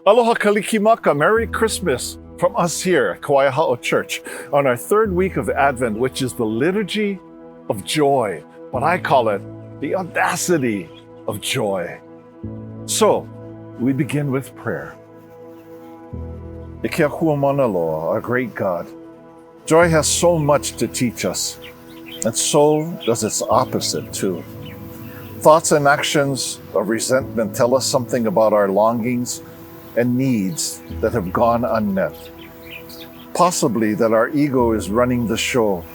Aloha kalikimaka, Merry Christmas from us here at Kawaiahaʻo Church on our third week of Advent, which is the Liturgy of Joy, what I call it, the audacity of joy. So, we begin with prayer. Kahu manalo, our great God. Joy has so much to teach us, and so does its opposite too. Thoughts and actions of resentment tell us something about our longings and needs that have gone unmet. Possibly that our ego is running the show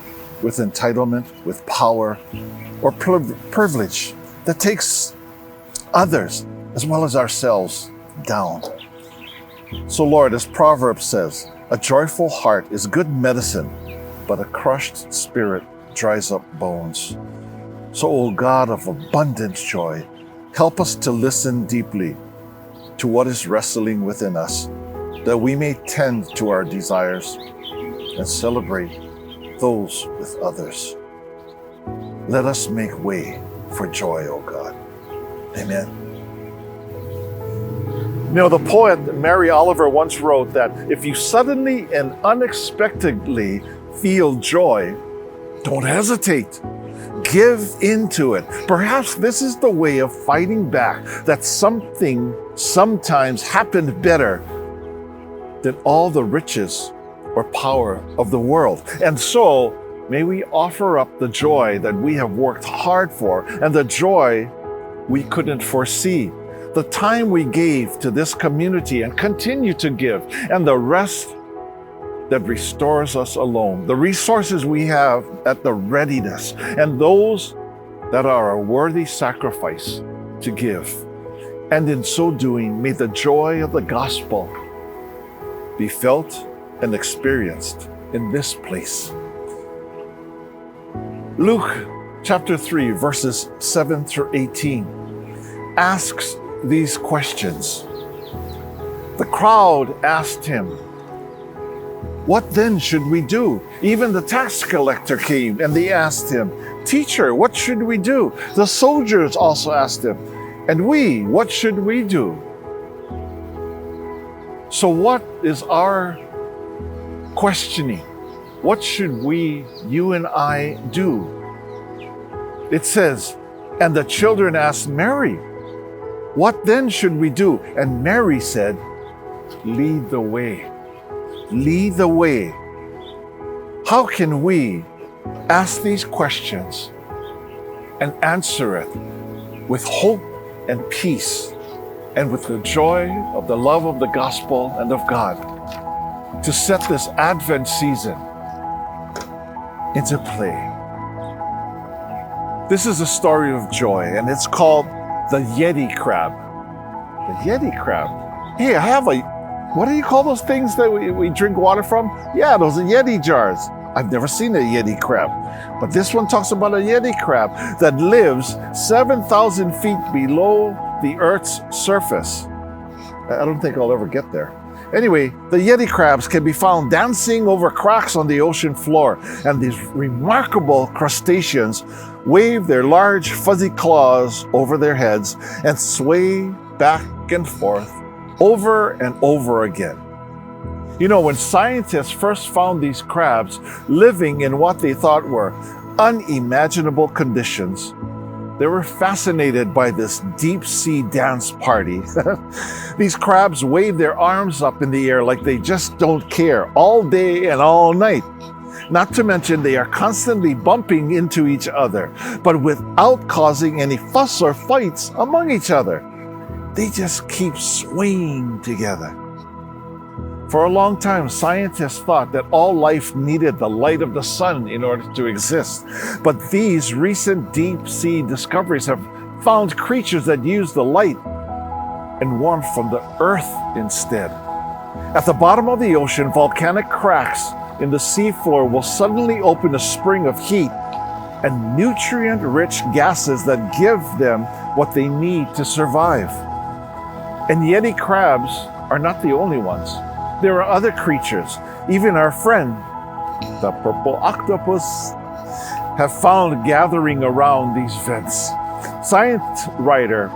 with entitlement, with power, or privilege that takes others as well as ourselves down. So Lord, as Proverbs says, a joyful heart is good medicine, but a crushed spirit dries up bones. So, O God of abundant joy, help us to listen deeply to what is wrestling within us, that we may tend to our desires and celebrate those with others. Let us make way for joy, O God. Amen. You know, the poet Mary Oliver once wrote that if you suddenly and unexpectedly feel joy, don't hesitate. Give into it. Perhaps this is the way of fighting back that something sometimes happened better than all the riches or power of the world. And so, may we offer up the joy that we have worked hard for and the joy we couldn't foresee. The time we gave to this community and continue to give, and the rest that restores us alone, the resources we have at the readiness, and those that are a worthy sacrifice to give. And in so doing, may the joy of the gospel be felt and experienced in this place. Luke chapter 3, verses 7 through 18 asks these questions. The crowd asked him, "What then should we do?" Even the tax collector came and they asked him, "Teacher, what should we do?" The soldiers also asked him, "And we, what should we do?" So what is our questioning? What should we, you and I, do? It says, and the children asked Mary, "What then should we do?" And Mary said, "Lead the way." Lead the way. How can we ask these questions and answer it with hope and peace and with the joy of the love of the gospel and of God to set this Advent season into play? This is a story of joy, and it's called the Yeti crab. The Yeti crab. Hey, I have what do you call those things that we drink water from? Yeah, those are Yeti jars. I've never seen a Yeti crab. But this one talks about a Yeti crab that lives 7,000 feet below the Earth's surface. I don't think I'll ever get there. Anyway, the Yeti crabs can be found dancing over cracks on the ocean floor, and these remarkable crustaceans wave their large fuzzy claws over their heads and sway back and forth over and over again. You know, when scientists first found these crabs living in what they thought were unimaginable conditions, they were fascinated by this deep sea dance party. These crabs wave their arms up in the air like they just don't care all day and all night. Not to mention they are constantly bumping into each other, but without causing any fuss or fights among each other. They just keep swaying together. For a long time, scientists thought that all life needed the light of the sun in order to exist. But these recent deep sea discoveries have found creatures that use the light and warmth from the earth instead. At the bottom of the ocean, volcanic cracks in the seafloor will suddenly open a spring of heat and nutrient-rich gases that give them what they need to survive. And Yeti crabs are not the only ones. There are other creatures, even our friend, the purple octopus, have found gathering around these vents. Science writer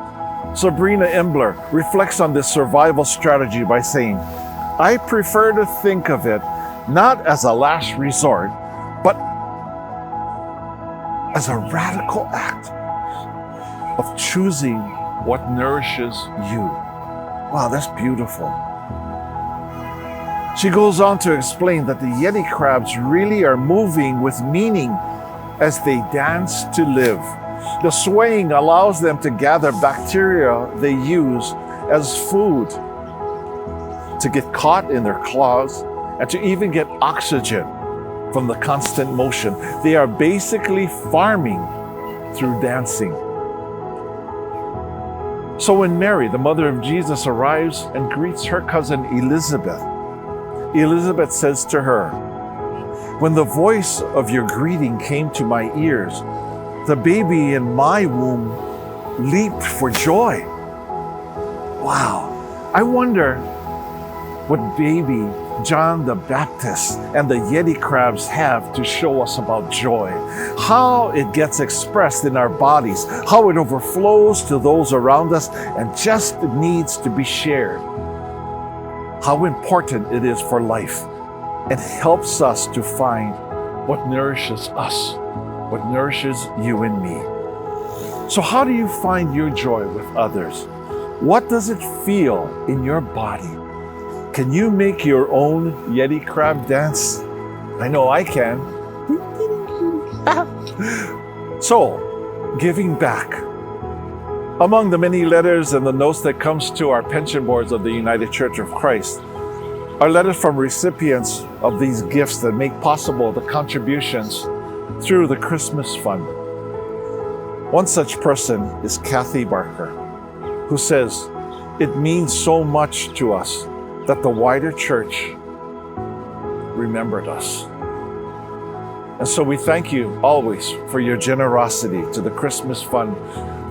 Sabrina Embler reflects on this survival strategy by saying, I prefer to think of it not as a last resort, but as a radical act of choosing what nourishes you. Wow, that's beautiful. She goes on to explain that the Yeti crabs really are moving with meaning as they dance to live. The swaying allows them to gather bacteria they use as food, to get caught in their claws, and to even get oxygen from the constant motion. They are basically farming through dancing. So when Mary, the mother of Jesus, arrives and greets her cousin Elizabeth, Elizabeth says to her, when the voice of your greeting came to my ears, the baby in my womb leaped for joy. Wow. I wonder what baby John the Baptist and the Yeti crabs have to show us about joy, how it gets expressed in our bodies, how it overflows to those around us and just needs to be shared. How important it is for life and helps us to find what nourishes us, what nourishes you and me. So how do you find your joy with others? What does it feel in your body? Can you make your own Yeti crab dance? I know I can. So, giving back. Among the many letters and the notes that comes to our pension boards of the United Church of Christ are letters from recipients of these gifts that make possible the contributions through the Christmas Fund. One such person is Kathy Barker, who says, it means so much to us that the wider church remembered us. And so we thank you always for your generosity to the Christmas Fund,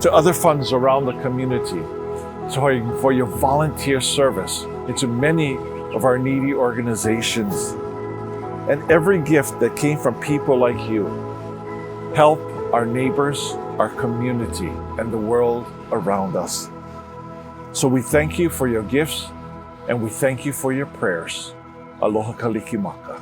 to other funds around the community, for your volunteer service into many of our needy organizations, and every gift that came from people like you. Help our neighbors, our community, and the world around us. So we thank you for your gifts, and we thank you for your prayers. Aloha kalikimaka.